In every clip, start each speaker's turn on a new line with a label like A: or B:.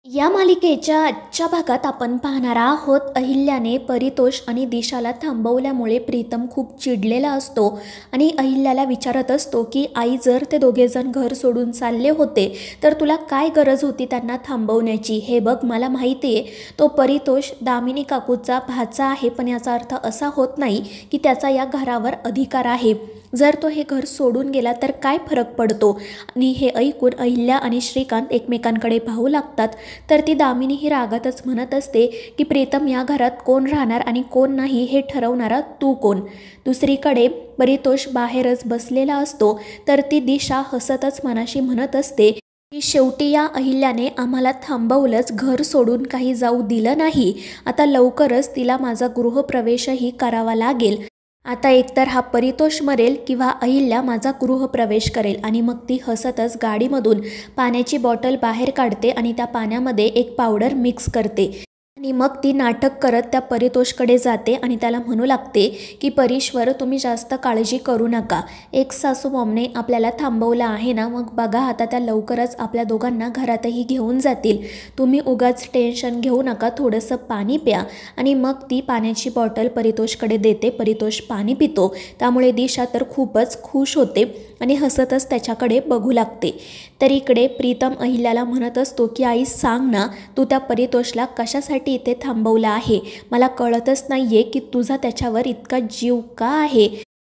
A: या मालिकेच्या आजच्या भागात आपण पाहणार आहोत अहिल्याने परितोष आणि दिशाला थांबवल्यामुळे प्रीतम खूप चिडलेला असतो आणि अहिल्याला विचारत असतो की आई, जर ते दोघेजण घर सोडून चालले होते तर तुला काय गरज होती त्यांना थांबवण्याची? हे बघ, मला माहिती आहे तो परितोष दामिनी काकूचा भाचा आहे, पण याचा अर्थ असा होत नाही की त्याचा या घरावर अधिकार आहे. जर तो हे घर सोडून गेला तर काय फरक पडतो? आणि हे ऐकून अहिल्या आणि श्रीकांत एकमेकांकडे पाहू लागतात. तर ती दामिनी ही रागातच म्हणत असते की प्रीतम, या घरात कोण राहणार आणि कोण नाही हे ठरवणारा तू कोण? दुसरीकडे परितोष बाहेरच बसलेला असतो. तर ती दिशा हसतच मनाशी म्हणत असते की शेवटी या अहिल्याने आम्हाला थांबवलंच, घर सोडून काही जाऊ दिलं नाही. आता लवकरच तिला माझा गृहप्रवेशही करावा लागेल. आता एकतर हा परितोष मरेल किंवा अहिल्या माझा गृहप्रवेश करेल. आणि मग ती हसतच गाडीमधून पाण्याची बॉटल बाहेर काढते आणि त्या पाण्यामध्ये एक पावडर मिक्स करते. आणि मग ती नाटक करत त्या परितोषकडे जाते आणि त्याला म्हणू लागते की परीश्वर, तुम्ही जास्त काळजी करू नका. एक सासू मॉमने आपल्याला थांबवलं आहे ना, मग बघा आता त्या लवकरच आपल्या दोघांना घरातही घेऊन जातील. तुम्ही उगाच टेन्शन घेऊ नका, थोडंसं पाणी प्या. आणि मग ती पाण्याची बॉटल परितोषकडे देते. परितोष पाणी पितो. त्यामुळे दिशा तर खूपच खुश होते आणि हसतच त्याच्याकडे बघू लागते. तर इकडे प्रीतम अहिल्याला म्हणत असतो की आई, सांग ना, तू त्या परितोषला कशासाठी इथे थांबवलं आहे? मला कळतच नाहीये की तुझा त्याच्यावर इतका जीव का आहे.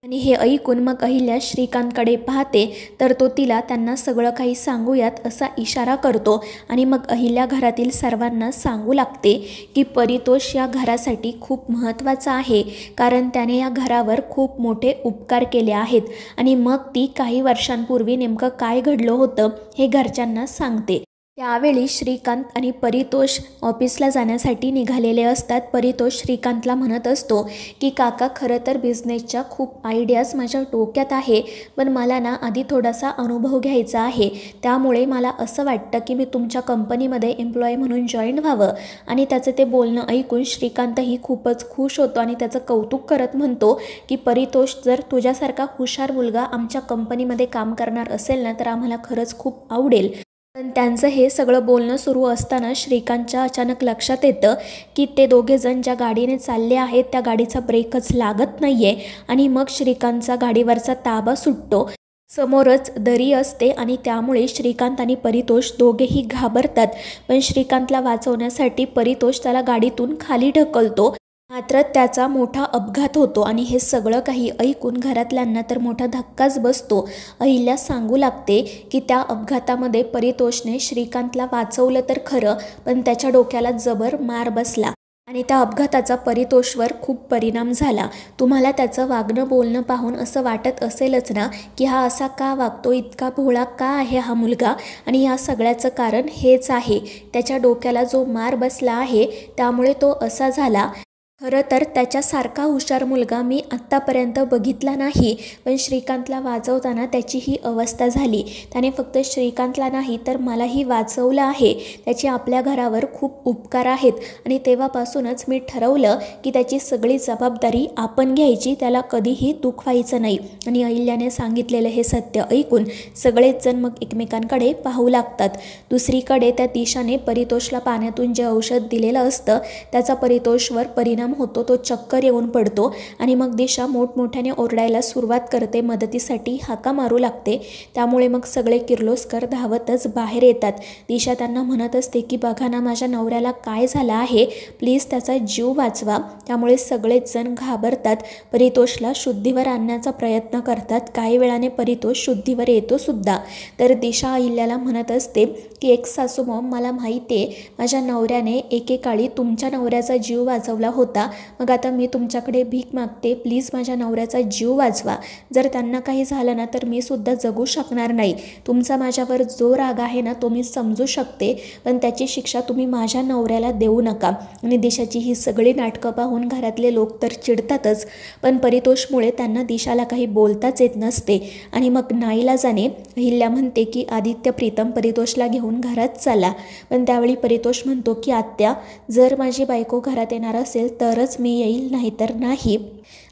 A: आणि हे ऐकून मग अहिल्या श्रीकांतकडे पाहते. तर तो तिला त्यांना सगळं काही सांगूयात असा इशारा करतो. आणि मग अहिल्या घरातील सर्वांना सांगू लागते की परितोष या घरासाठी खूप महत्त्वाचा आहे, कारण त्याने या घरावर खूप मोठे उपकार केले आहेत. आणि मग ती काही वर्षांपूर्वी नेमकं काय घडलं होतं हे घरच्यांना सांगते. त्यावेळी श्रीकांत आणि परितोष ऑफिसला जाण्यासाठी निघालेले असतात. परितोष श्रीकांतला म्हणत असतो की काका, खरं तर बिझनेसच्या खूप आयडियाज माझ्या डोक्यात आहे, पण मला ना आधी थोडासा अनुभव घ्यायचा आहे. त्यामुळे मला असं वाटतं की मी तुमच्या कंपनीमध्ये एम्प्लॉई म्हणून जॉईन व्हावं. आणि त्याचं ते बोलणं ऐकून श्रीकांतही खूपच खुश होतो आणि त्याचं कौतुक करत म्हणतो की परितोष, जर तुझ्यासारखा हुशार मुलगा आमच्या कंपनीमध्ये काम करणार असेल ना, तर आम्हाला खरंच खूप आवडेल. पण त्यांचं हे सगळं बोलणं सुरू असताना श्रीकांतच्या अचानक लक्षात येतं की ते दोघेजण ज्या गाडीने चालले आहेत त्या गाडीचा ब्रेकच लागत नाही आहे. आणि मग श्रीकांतचा गाडीवरचा ताबा सुटतो. समोरच दरी असते आणि त्यामुळे श्रीकांत आणि परितोष दोघेही घाबरतात. पण श्रीकांतला वाचवण्यासाठी परितोष त्याला गाडीतून खाली ढकलतो. मात्र त्याचा मोठा अपघात होतो आणि हे सगळं काही ऐकून घरातल्यांना तर मोठा धक्काच बसतो. अहिल्या सांगू लागते की त्या अपघातामध्ये परितोषने श्रीकांतला वाचवलं तर खरं, पण त्याच्या डोक्याला जबर मार बसला आणि त्या अपघाताचा परितोषवर खूप परिणाम झाला. तुम्हाला त्याचं वागणं बोलणं पाहून असं वाटत असेलच ना की हा असा का वागतो, इतका भोळा का आहे हा मुलगा? आणि या सगळ्याचं कारण हेच आहे, त्याच्या डोक्याला जो मार बसला आहे त्यामुळे तो असा झाला. खरं तर त्याच्यासारखा हुशार मुलगा मी आत्तापर्यंत बघितला नाही, पण श्रीकांतला वाचवताना त्याची ही अवस्था झाली. त्याने फक्त श्रीकांतला नाही तर मलाही वाचवलं आहे. त्याचे आपल्या घरावर खूप उपकार आहेत आणि तेव्हापासूनच मी ठरवलं की त्याची सगळी जबाबदारी आपण घ्यायची, त्याला कधीही दुखवायचं नाही. आणि अहिल्याने सांगितलेलं हे सत्य ऐकून सगळेच जण मग एकमेकांकडे पाहू लागतात. दुसरीकडे त्या दिशाने परितोषला पाण्यातून जे औषध दिलेलं असतं त्याचा परितोषवर परिणाम होतो. तो चक्कर येऊन पडतो आणि मग दिशा मोठमोठ्याने ओरडायला सुरुवात करते, मदतीसाठी हाका मारू लागते. त्यामुळे मग सगळे किर्लोस्कर धावतच बाहेर येतात. दिशा त्यांना म्हणत असते की बघा ना, माझ्या नवऱ्याला काय झालं आहे, प्लीज त्याचा जीव वाचवा. त्यामुळे सगळेच जण घाबरतात. परितोषला शुद्धीवर आणण्याचा प्रयत्न करतात. काही वेळाने परितोष शुद्धीवर येतो सुद्धा. तर दिशा अहिल्याला म्हणत असते की एक सासू मॉम, मला माहिती आहे माझ्या नवऱ्याने एकेकाळी तुमच्या नवऱ्याचा जीव वाचवला होता, मग आता मी तुमच्याकडे भीक मागते, प्लीज माझ्या नवऱ्याचा जीव वाचवा. जर त्यांना काही झालं ना तर मी सुद्धा जगू शकणार नाही. तुमचा माझ्यावर जो राग आहे ना तो मी समजू शकते, पण त्याची शिक्षा तुम्ही माझ्या नवऱ्याला देऊ नका. आणि दिशाची ही सगळी नाटकं पाहून घरातले लोक तर चिडतातच, पण परितोषमुळे त्यांना दिशाला काही बोलताच येत नसते. आणि मग नाईलाजाने अहिल्या म्हणते की आदित्य, प्रीतम परितोषला घेऊन घरात चाला. पण त्यावेळी परितोष म्हणतो की आत्या, जर माझी बायको घरात येणार असेल तर तरच मी येईल, नाहीतर नाही.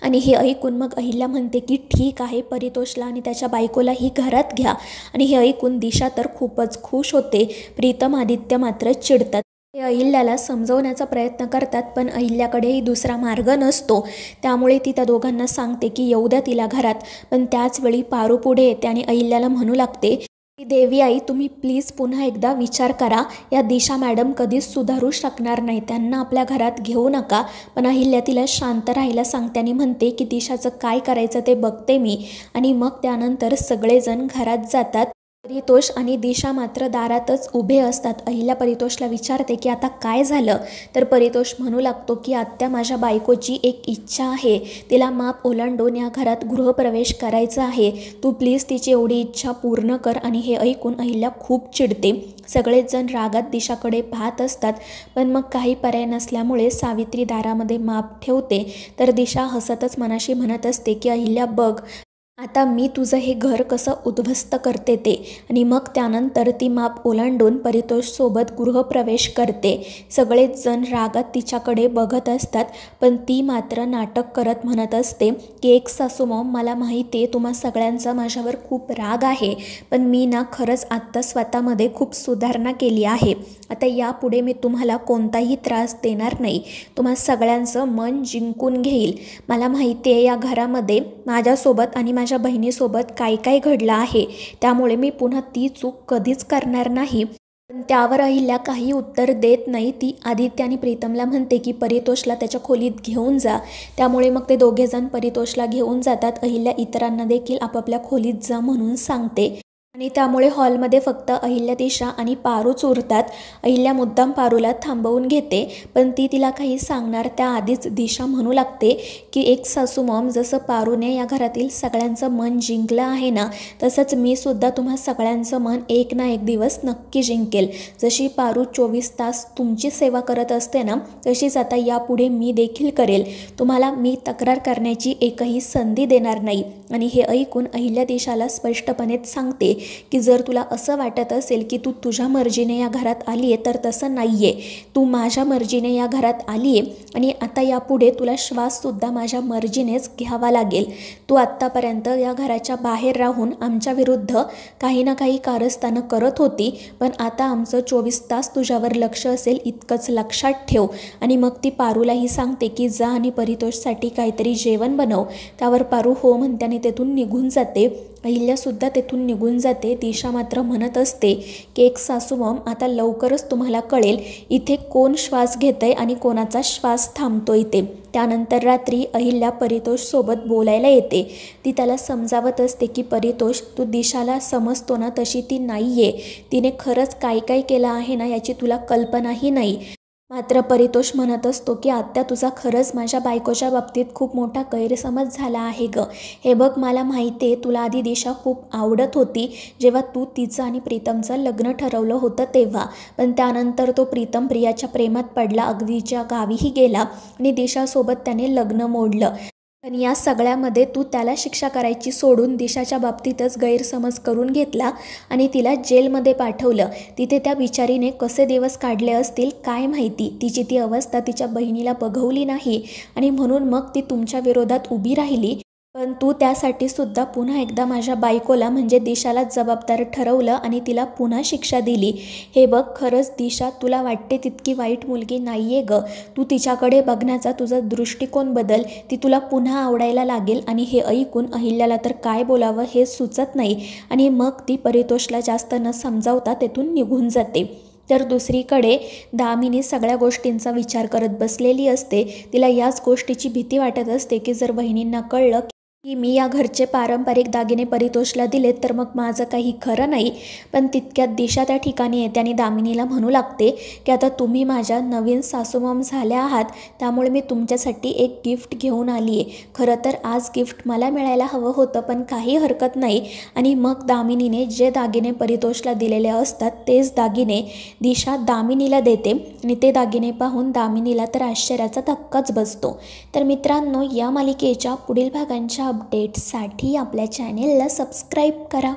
A: आणि हे ऐकून मग अहिल्या म्हणते की ठीक आहे, परितोषला आणि त्याच्या बायकोलाही घरात घ्या. आणि हे ऐकून दिशा तर खूपच खुश होते. प्रीतम आदित्य मात्र चिडतात. ते अहिल्याला समजवण्याचा प्रयत्न करतात, पण अहिल्याकडेही दुसरा मार्ग नसतो. त्यामुळे ती त्या दोघांना सांगते की येऊ द्या तिला घरात. पण त्याचवेळी पारू पुढे येते आणि अहिल्याला म्हणू लागते की देवी आई, तुम्ही प्लीज पुन्हा एकदा विचार करा. या दिशा मॅडम कधीच सुधारू शकणार नाही, त्यांना आपल्या घरात घेऊ नका. पण अहिल्या तिला शांत राहायला सांगते आणि म्हणते की दिशाचं काय करायचं ते बघते मी. आणि मग त्यानंतर सगळेजण घरात जातात. परितोष आणि दिशा मात्र दारातच उभे असतात. अहिल्या परितोषला विचारते की आता काय झालं. तर परितोष म्हणू लागतो की आत्या, माझ्या बायकोची एक इच्छा आहे, तिला माप ओलांडून या घरात गृहप्रवेश करायचा आहे. तू प्लीज तिची एवढी इच्छा पूर्ण कर. आणि हे ऐकून अहिल्या खूप चिडते. सगळेच जण रागात दिशाकडे पाहत असतात. पण मग काही पर्याय नसल्यामुळे सावित्री दारामध्ये माप ठेवते. तर दिशा हसतच मनाशी म्हणत असते की अहिल्या बघ आता मी तुझं हे घर कसं उद्ध्वस्त करते ते. आणि मग त्यानंतर ती माप ओलांडून परितोषसोबत गृहप्रवेश करते. सगळेच जण रागात तिच्याकडे बघत असतात. पण ती मात्र नाटक करत म्हणत असते की एक सासूमॉम, मला माहिती आहे तुम्हा सगळ्यांचा माझ्यावर खूप राग आहे, पण मी ना खरंच आत्ता स्वतःमध्ये खूप सुधारणा केली आहे. आता यापुढे मी तुम्हाला कोणताही त्रास देणार नाही, तुम्हा सगळ्यांचं मन जिंकून घेईल. मला माहिती आहे या घरामध्ये माझ्यासोबत आणि माझ्या बहिणीसोबत काय काय घडलं आहे, त्यामुळे मी पुन्हा ती चूक कधीच करणार नाही. पण त्यावर अहिल्या काही उत्तर देत नाही. ती आदित्य आणि प्रीतमला म्हणते की परितोषला त्याच्या खोलीत घेऊन जा. त्यामुळे मग ते दोघेजण परितोषला घेऊन जातात. अहिल्या इतरांना देखील आपापल्या खोलीत जा म्हणून सांगते. आणि त्यामुळे हॉलमध्ये फक्त अहिल्या, दिशा आणि पारूच उरतात. अहिल्या मुद्दाम पारूला थांबवून घेते, पण ती तिला काही सांगणार त्याआधीच दिशा म्हणू लागते की एक सासू मॉम, जसं पारूने या घरातील सगळ्यांचं मन जिंकलं आहे ना, तसंच मी सुद्धा तुम्हा सगळ्यांचं मन एक ना एक दिवस नक्की जिंकेल. जशी पारू 24 तास तुमची सेवा करत असते ना, तशीच आता यापुढे मी देखील करेल. तुम्हाला मी तक्रार करण्याची एकही संधी देणार नाही. आणि हे ऐकून अहिल्या दिशाला स्पष्टपणेच सांगते की जर तुला असं वाटत असेल की तू तुझ्या मर्जीने या घरात आली आहे, तर तसं नाही आहे. तू माझ्या मर्जीने या घरात आली आहे आणि आता यापुढे तुला श्वाससुद्धा माझ्या मर्जीनेच घ्यावा लागेल. तू आत्तापर्यंत या घराच्या बाहेर राहून आमच्या विरुद्ध काही ना काही कारस्थानं करत होती, पण आता आमचं 24 तास तुझ्यावर लक्ष असेल इतकंच लक्षात ठेव. आणि मग ती पारूलाही सांगते की जा आणि परितोषसाठी काहीतरी जेवण बनव. त्यावर पारू हो म्हणते आणि तेथून निघून जाते. अहिल्यासुद्धा तेथून निघून जाते. दिशा मात्र म्हणत असते की एक सासू मॉम, आता लवकरच तुम्हाला कळेल इथे कोण श्वास घेतंय आणि कोणाचा श्वास थांबतोय ते. त्यानंतर रात्री अहिल्या परितोषसोबत बोलायला येते. ती त्याला समजावत असते की परितोष, तू दिशाला समजतो ना, तशी ती नाही आहे. तिने खरंच काय काय केलं आहे ना, याची तुला कल्पनाही नाही. मात्र परितोष म्हणत असतो की आत्या, तुझा खरंच माझ्या बायकोच्या बाबतीत खूप मोठा गैरसमज झाला आहे गं. हे बघ, मला माहिती आहे तुला आधी दिशा खूप आवडत होती, जेव्हा तू तिचं आणि प्रीतमचं लग्न ठरवलं होतं तेव्हा. पण त्यानंतर तो प्रीतम प्रियाच्या प्रेमात पडला, अगदीच्या गावीही गेला आणि दिशासोबत त्याने लग्न मोडलं. पण या सगळ्यामध्ये तू त्याला शिक्षा करायची सोडून दिशाच्या बाबतीतच गैरसमज करून घेतला आणि तिला जेलमध्ये पाठवलं. तिथे त्या बिचारीने कसे दिवस काढले असतील काय माहिती. तिची ती अवस्था तिच्या बहिणीला बघवली नाही आणि म्हणून मग ती तुमच्या विरोधात उभी राहिली. पण तू त्यासाठी सुद्धा पुन्हा एकदा माझ्या बायकोला म्हणजे दिशाला जबाबदार ठरवलं आणि तिला पुन्हा शिक्षा दिली. हे बघ, खरंच दिशा तुला वाटते तितकी वाईट मुलगी नाही आहे गं. तू तिच्याकडे बघण्याचा तुझा दृष्टिकोन बदल, ती तुला पुन्हा आवडायला लागेल. आणि हे ऐकून अहिल्याला तर काय बोलावं हे सुचत नाही आणि मग ती परितोषला जास्त न समजावता तेथून निघून जाते. तर दुसरीकडे दामिनी सगळ्या गोष्टींचा विचार करत बसलेली असते. तिला याच गोष्टीची भीती वाटत असते की जर बहिणींना कळलं की मी या घरचे पारंपरिक दागिने परितोषला दिलेत तर मग माझं काही खरं नाही. पण तितक्यात दिशा त्या ठिकाणी येते आणि दामिनीला म्हणू लागते की आता तुम्ही माझ्या नवीन सासूमॉम झाल्या आहात, त्यामुळे मी तुमच्यासाठी एक गिफ्ट घेऊन आली आहे. खरं तर आज गिफ्ट मला मिळायला हवं होतं, पण काही हरकत नाही. आणि मग दामिनीने जे दागिने परितोषला दिलेले असतात तेच दागिने दिशा दामिनीला देते आणि ते दागिने पाहून दामिनीला तर आश्चर्याचा धक्काच बसतो. तर मित्रांनो, या मालिकेच्या पुढील भागांच्या अपडेट्ससाठी आपल्या चॅनेलला सबस्क्राईब करा.